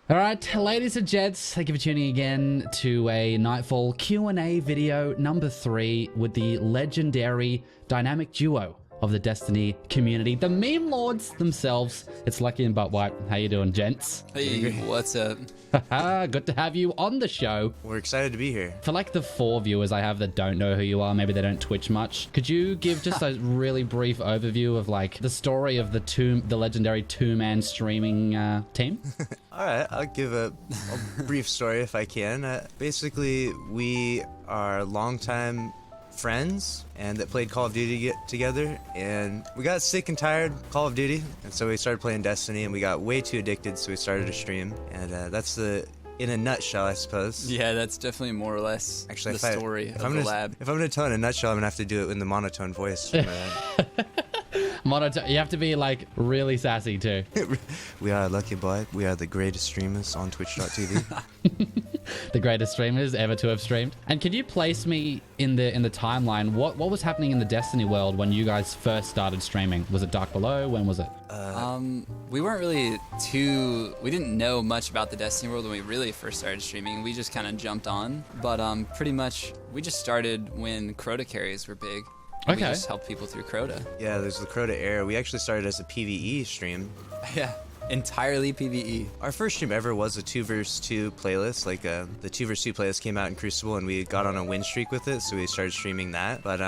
All right, ladies and gents, thank you for tuning again to a Nightfall Q&A video number 3 with the legendary dynamic duo of the Destiny community, the meme lords themselves. It's Luckyy and Buttwipe. How you doing, gents? Hey, what's up? Good to have you on the show. We're excited to be here. For like the 4 viewers I have that don't know who you are, maybe they don't Twitch much, could you give just a really brief overview of like the story of the legendary two-man streaming team? All right, I'll give a brief story if I can. Basically, we are longtime friends and that played Call of Duty together, and we got sick and tired of Call of Duty, and so we started playing Destiny, and we got way too addicted, so we started to stream, and that's in a nutshell, I suppose. Yeah, that's definitely more or less actually the story of the lab. If I'm going to tell in a nutshell, I'm going to have to do it in the monotone voice. Monotone. You have to be like really sassy too. We are Luckyy Buttwipe. We are the greatest streamers on Twitch.tv. The greatest streamers ever to have streamed. And can you place me in the timeline? What was happening in the Destiny world when you guys first started streaming? Was it Dark Below? When was it? We weren't really we didn't know much about the Destiny world when we really first started streaming. We just kind of jumped on, but pretty much we just started when Crota carries were big. Okay. We just helped people through Crota. Yeah, there's the Crota era. We actually started as a PvE stream. Yeah, entirely PvE. Our first stream ever was a 2 vs 2 playlist. Like the 2 vs 2 playlist came out in Crucible, and we got on a win streak with it, so we started streaming that. But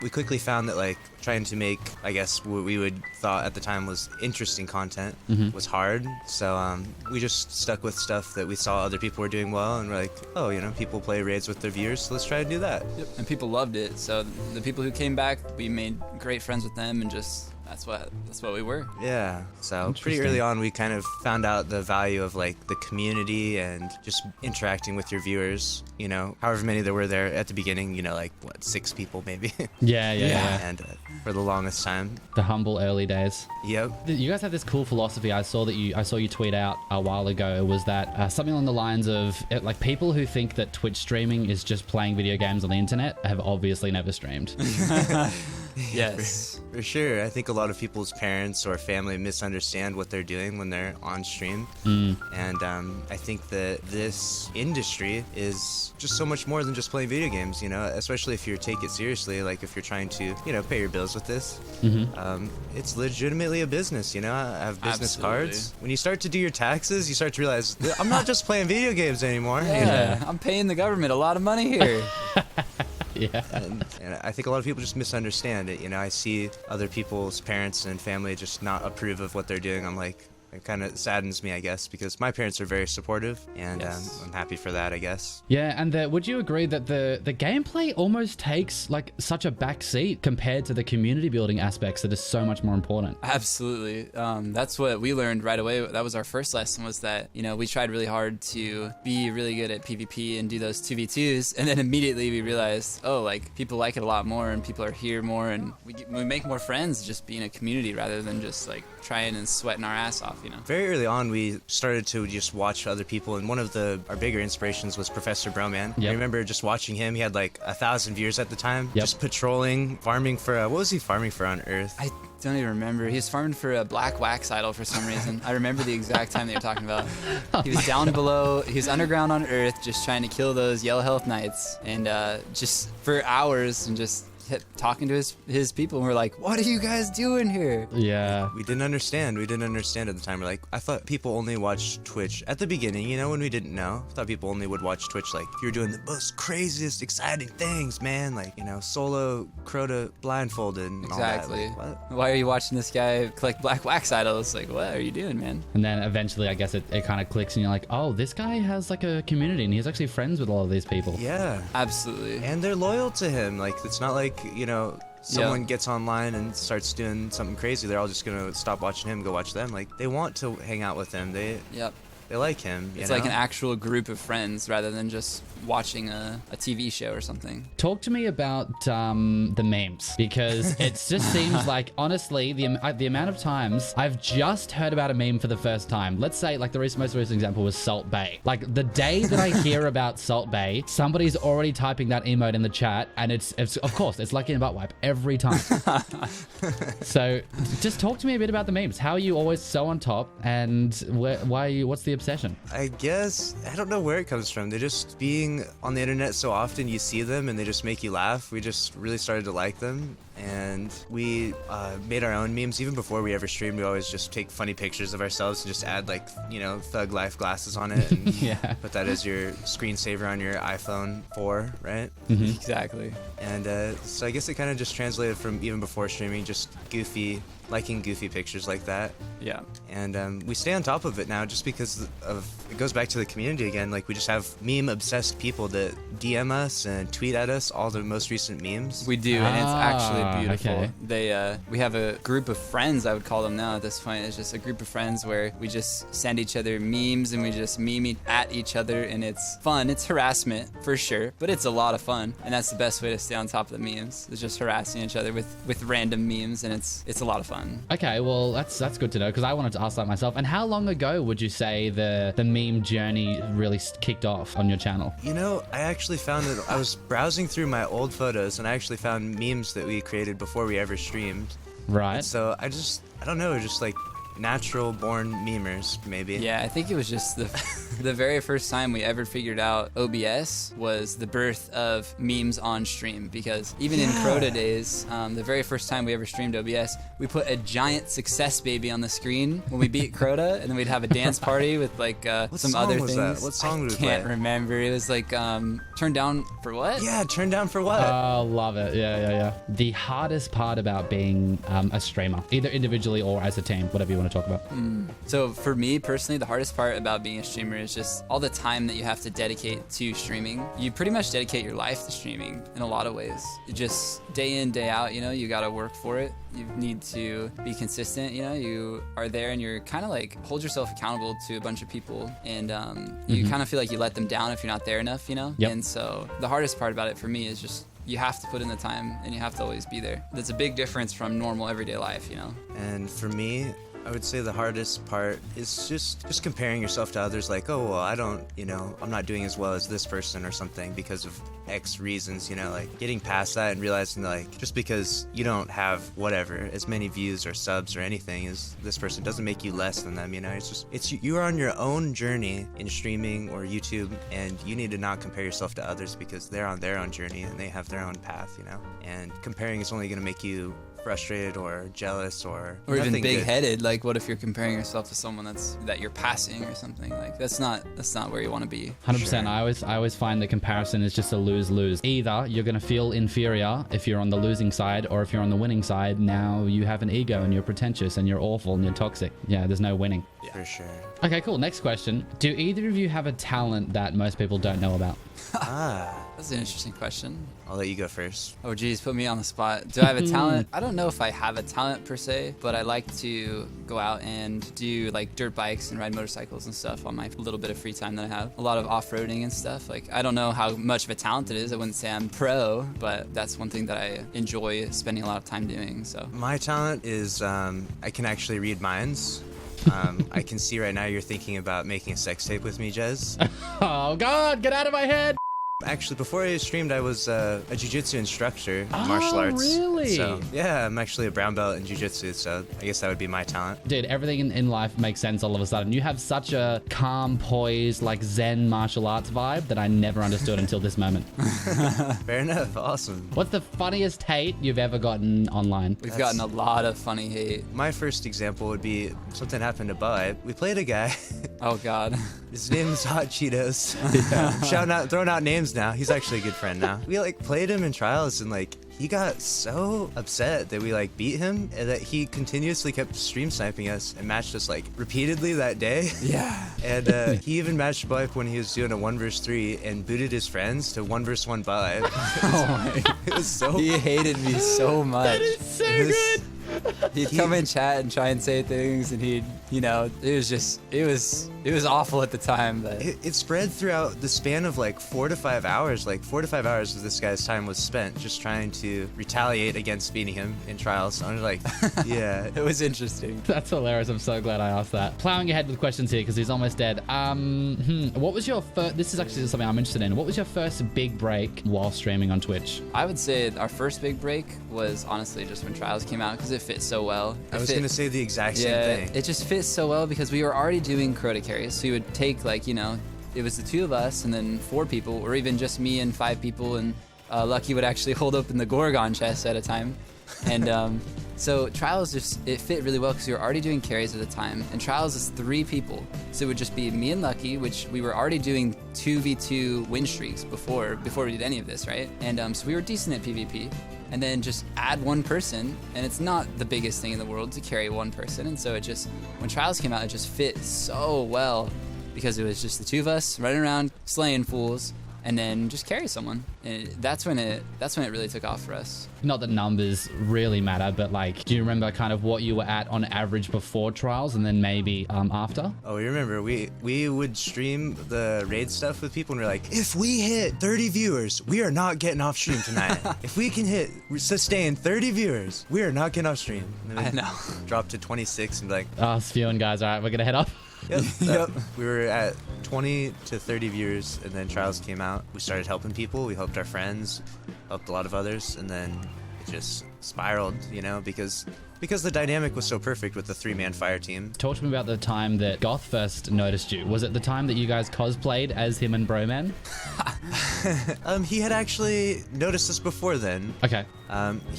we quickly found that like trying to make, I guess, what we would thought at the time was interesting content was hard. So we just stuck with stuff that we saw other people were doing well, and we're like, oh, you know, people play raids with their viewers, so let's try to do that. Yep. And people loved it. So the people who came back, we made great friends with them, and just that's what we were. Yeah, so pretty early on we kind of found out the value of like the community and just interacting with your viewers, you know, however many there were there at the beginning, you know, like what, 6 people maybe. Yeah. And for the longest time, the humble early days. Yep. You guys have this cool philosophy. I saw you tweet out a while ago. Was that something along the lines of like people who think that Twitch streaming is just playing video games on the internet have obviously never streamed. Yes, for sure. I think a lot of people's parents or family misunderstand what they're doing when they're on stream. And I think that this industry is just so much more than just playing video games, you know, especially if you take it seriously, like if you're trying to, you know, pay your bills with this. It's legitimately a business, you know. I have business cards. When you start to do your taxes, you start to realize I'm not just playing video games anymore. Yeah, you know? I'm paying the government a lot of money here. Yeah. And I think a lot of people just misunderstand it. You know, I see other people's parents and family just not approve of what they're doing. I'm like, it kind of saddens me, I guess, because my parents are very supportive, and I'm happy for that, I guess. Yeah, and would you agree that the gameplay almost takes like such a back seat compared to the community building aspects that is so much more important? Absolutely. That's what we learned right away. That was our first lesson, was that, you know, we tried really hard to be really good at PvP and do those 2v2s, and then immediately we realized, oh, like people like it a lot more, and people are here more, and we make more friends just being a community rather than just like trying and sweating our ass off. You know? Very early on, we started to just watch other people, and one of our bigger inspirations was Professor Broman. Yep. I remember just watching him. He had like 1,000 viewers at the time, just patrolling, farming for what was he farming for on Earth? I don't even remember. He was farming for a black wax idol for some reason. I remember the exact time that you're talking about. He was down below. He was underground on Earth, just trying to kill those yellow health knights, and just for hours, and just talking to his people, and we're like, what are you guys doing here? Yeah. We didn't understand. We didn't understand at the time. We're like, I thought people only watched Twitch at the beginning, you know, when we didn't know. I thought people only would watch Twitch like if you're doing the most craziest, exciting things, man. Like, you know, solo Crota blindfolded and exactly. all that. Like, what? Why are you watching this guy collect black wax idols? Like, what are you doing, man? And then eventually, I guess it kind of clicks, and you're like, oh, this guy has like a community, and he's actually friends with all of these people. Yeah. Absolutely. And they're loyal to him. Like, it's not like, you know, someone gets online and starts doing something crazy, they're all just gonna stop watching him, go watch them. Like, they want to hang out with him. They like him. It's like an actual group of friends rather than just watching a TV show or something. Talk to me about the memes, because it just seems like, honestly, the amount of times I've just heard about a meme for the first time. Let's say, like, the most recent example was Salt Bay. Like, the day that I hear about Salt Bay, somebody's already typing that emote in the chat, and it's of course, it's Luckyy and Buttwipe every time. So, just talk to me a bit about the memes. How are you always so on top, and what's the obsession? I guess, I don't know where it comes from. They're just being on the internet so often, you see them and they just make you laugh. We just really started to like them. And we made our own memes. Even before we ever streamed, we always just take funny pictures of ourselves and just add like, you know, Thug Life glasses on it. And Yeah. put that as your screensaver on your iPhone 4, right? Exactly. And so I guess it kind of just translated from even before streaming, just liking goofy pictures like that. Yeah. And we stay on top of it now just because of, it goes back to the community again. Like we just have meme obsessed people that DM us and tweet at us all the most recent memes. We do, and it's actually beautiful. Okay. We have a group of friends, I would call them now at this point. It's just a group of friends where we just send each other memes and we just meme at each other, and it's fun. It's harassment for sure, but it's a lot of fun, and that's the best way to stay on top of the memes. Is just harassing each other with random memes, and it's a lot of fun. Okay, well, that's good to know, because I wanted to ask that myself. And how long ago would you say the meme journey really kicked off on your channel? You know, I actually found that I was browsing through my old photos and I actually found memes that we created before we ever streamed. Right. So I don't know, just like natural born memers, maybe. Yeah, I think it was just the very first time we ever figured out OBS was the birth of memes on stream, because even in Crota days, the very first time we ever streamed OBS, we put a giant success baby on the screen when we beat Crota, and then we'd have a dance party with like some other things. That? What song did we play? I can't remember. It was like Turn Down for What? Yeah, Turn Down for What? Oh, love it. Yeah. The hardest part about being a streamer, either individually or as a team, whatever you want to talk about. So for me personally, the hardest part about being a streamer is just all the time that you have to dedicate to streaming. You pretty much dedicate your life to streaming in a lot of ways. Just day in, day out, you know, you got to work for it. You need to be consistent, you know, you are there and you're kind of like hold yourself accountable to a bunch of people, and you kind of feel like you let them down if you're not there enough, you know? Yep. And so the hardest part about it for me is just you have to put in the time and you have to always be there. That's a big difference from normal everyday life, you know? And for me, I would say the hardest part is just comparing yourself to others, like, oh, well, I don't, you know, I'm not doing as well as this person or something because of X reasons, you know, like getting past that and realizing like just because you don't have whatever, as many views or subs or anything as this person doesn't make you less than them, you know, you are on your own journey in streaming or YouTube, and you need to not compare yourself to others because they're on their own journey and they have their own path, you know, and comparing is only going to make you frustrated or jealous or even nothing big-headed. Like, what if you're comparing yourself to someone that you're passing or something? Like, that's not where you want to be. 100%. Sure. I always find the comparison is just a lose-lose. Either you're going to feel inferior if you're on the losing side, or if you're on the winning side, now you have an ego and you're pretentious and you're awful and you're toxic. Yeah, there's no winning. good. For sure. Okay, cool. Next question. Do either of you have a talent that most people don't know about? That's an interesting question. I'll let you go first. Oh geez, put me on the spot. Do I have a talent? I don't know if I have a talent per se, but I like to go out and do like dirt bikes and ride motorcycles and stuff on my little bit of free time that I have. A lot of off-roading and stuff. Like, I don't know how much of a talent it is. I wouldn't say I'm pro, but that's one thing that I enjoy spending a lot of time doing. So My talent is I can actually read minds. I can see right now you're thinking about making a sex tape with me, Jez. Oh God, get out of my head. Actually, before I streamed, I was a jiu-jitsu instructor in martial arts. Really? So, yeah, I'm actually a brown belt in jiu-jitsu, so I guess that would be my talent. Dude, everything in life makes sense all of a sudden. You have such a calm, poised, like Zen martial arts vibe that I never understood until this moment. Fair enough. Awesome. What's the funniest hate you've ever gotten online? we've gotten a lot of funny hate. My first example would be something happened to Buttwipe. We played a guy. Oh God. His name is Hot Cheetos. Throwing out names now. He's actually a good friend now. We like played him in trials, and like he got so upset that we like beat him, and that he continuously kept stream sniping us and matched us like repeatedly that day. Yeah. And he even matched Buttwipe when he was doing a 1v3 and booted his friends to 1v1 Buttwipe. Oh my. It was so. He hated me so much. That is so good. He'd come in chat and try and say things, and he'd, you know, it was awful at the time, but It spread throughout the span of like 4 to 5 hours. Like 4 to 5 hours of this guy's time was spent just trying to retaliate against beating him in trials. So I was like, yeah. it was interesting. That's hilarious. I'm so glad I asked that. Plowing ahead with questions here because he's almost dead. What was your first? This is actually something I'm interested in. What was your first big break while streaming on Twitch? I would say our first big break was honestly just when Trials came out, because it fit so well. I was going to say the exact same thing. It just fit fit so well because we were already doing Crota carries. So we would take like, you know, it was the two of us and then 4 people, or even just me and 5 people, and Luckyy would actually hold open the Gorgon chest at a time. And so Trials it fit really well because we were already doing carries at the time, and Trials is 3 people. So it would just be me and Luckyy, which we were already doing 2v2 win streaks before we did any of this, right? And so we were decent at PvP. And then just add 1 person, and it's not the biggest thing in the world to carry 1 person. And so it just, when Trials came out, it just fit so well because it was just the 2 of us running around slaying fools, and then just carry someone. And that's when it really took off for us. Not that numbers really matter, but like, do you remember kind of what you were at on average before Trials and then maybe after? Oh, we remember we would stream the raid stuff with people and we're like, if we hit 30 viewers, we are not getting off stream tonight. If we can sustain 30 viewers, we are not getting off stream. And then I know. Drop to 26 and be like, Oh, spewing guys. All right, we're gonna head up. Yep. Yep. We were at 20 to 30 viewers, and then Trials came out. We started helping people. We helped our friends, helped a lot of others, and then it just spiraled, you know, because the dynamic was so perfect with the 3-man fire team. Talk to me about the time that Goth first noticed you. Was it the time that you guys cosplayed as him and Broman? He had actually noticed us before then. Okay.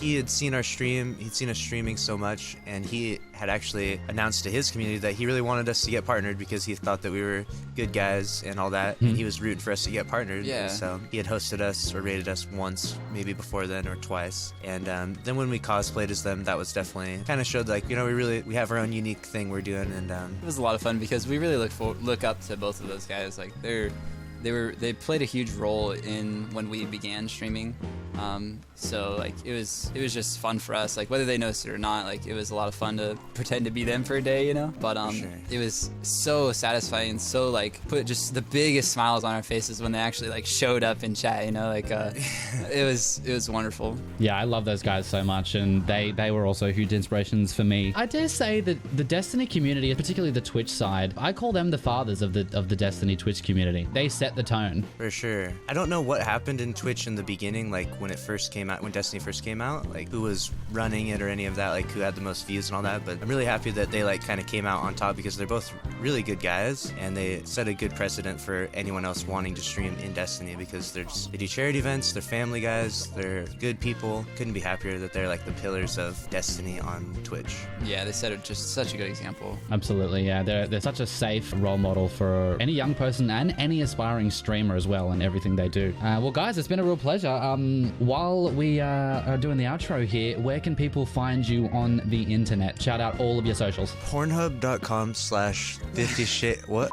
He had seen our stream. He'd seen us streaming so much, and he had actually announced to his community that he really wanted us to get partnered because he thought that we were good guys and all that, and he was rooting for us to get partnered. Yeah. So he had hosted us or rated us once, maybe before then, or twice. And then when we cosplayed as them, that was definitely kind of showed like, you know, we have our own unique thing we're doing, and it was a lot of fun because we really look up to both of those guys. Like they played a huge role in when we began streaming. So like it was just fun for us, like whether they noticed it or not. Like it was a lot of fun to pretend to be them for a day, you know. But Sure. It was so satisfying and so like put just the biggest smiles on our faces when they actually like showed up in chat, you know. Like it was wonderful. Yeah, I love those guys so much, and they were also huge inspirations for me. I dare say that the Destiny community, particularly the Twitch side, I call them the fathers of the Destiny Twitch community. They set the tone. For sure. I don't know what happened in Twitch in the beginning, like when it first came out, when Destiny first came out, like who was running it or any of that, like who had the most views and all that. But I'm really happy that they like kind of came out on top because they're both really good guys, and they set a good precedent for anyone else wanting to stream in Destiny because they do charity events, they're family guys, they're good people. Couldn't be happier that they're like the pillars of Destiny on Twitch. Yeah, they set just such a good example. Absolutely, yeah. They're such a safe role model for any young person and any aspiring streamer as well, and everything they do. Well, guys, it's been a real pleasure. While we are doing the outro here, where can people find you on the internet? Shout out all of your socials. Pornhub.com/50shit. What?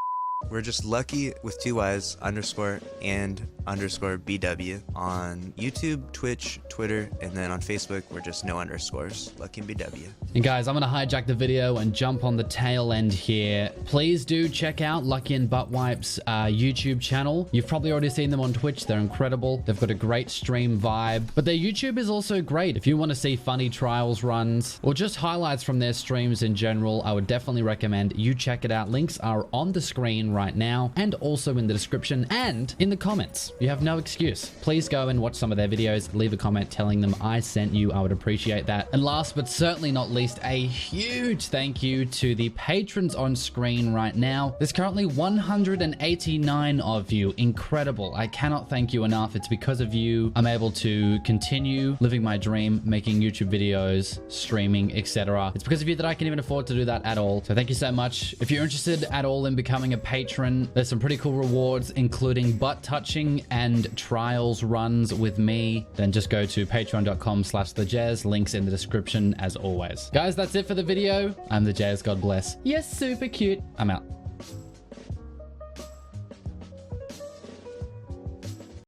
We're just Luckyy with 2 Y's _and _BW on YouTube, Twitch, Twitter, and then on Facebook, we're just no underscores. Luckyy and BW. And guys, I'm going to hijack the video and jump on the tail end here. Please do check out Luckyy Buttwipe's YouTube channel. You've probably already seen them on Twitch. They're incredible. They've got a great stream vibe, but their YouTube is also great. If you want to see funny Trials runs or just highlights from their streams in general, I would definitely recommend you check it out. Links are on the screen right now and also in the description and in the comments. You have no excuse. Please go and watch some of their videos. Leave a comment telling them I sent you. I would appreciate that. And last but certainly not least, a huge thank you to the patrons on screen right now. There's currently 189 of you. Incredible. I cannot thank you enough. It's because of you I'm able to continue living my dream, making YouTube videos, streaming, etc. It's because of you that I can even afford to do that at all. So thank you so much. If you're interested at all in becoming a patron, there's some pretty cool rewards, including butt touching and Trials runs with me. Then just go to patreon.com/thejez. Links in the description as always. Guys, that's it for the video. I'm the Jez. God bless. Yes, super cute. I'm out.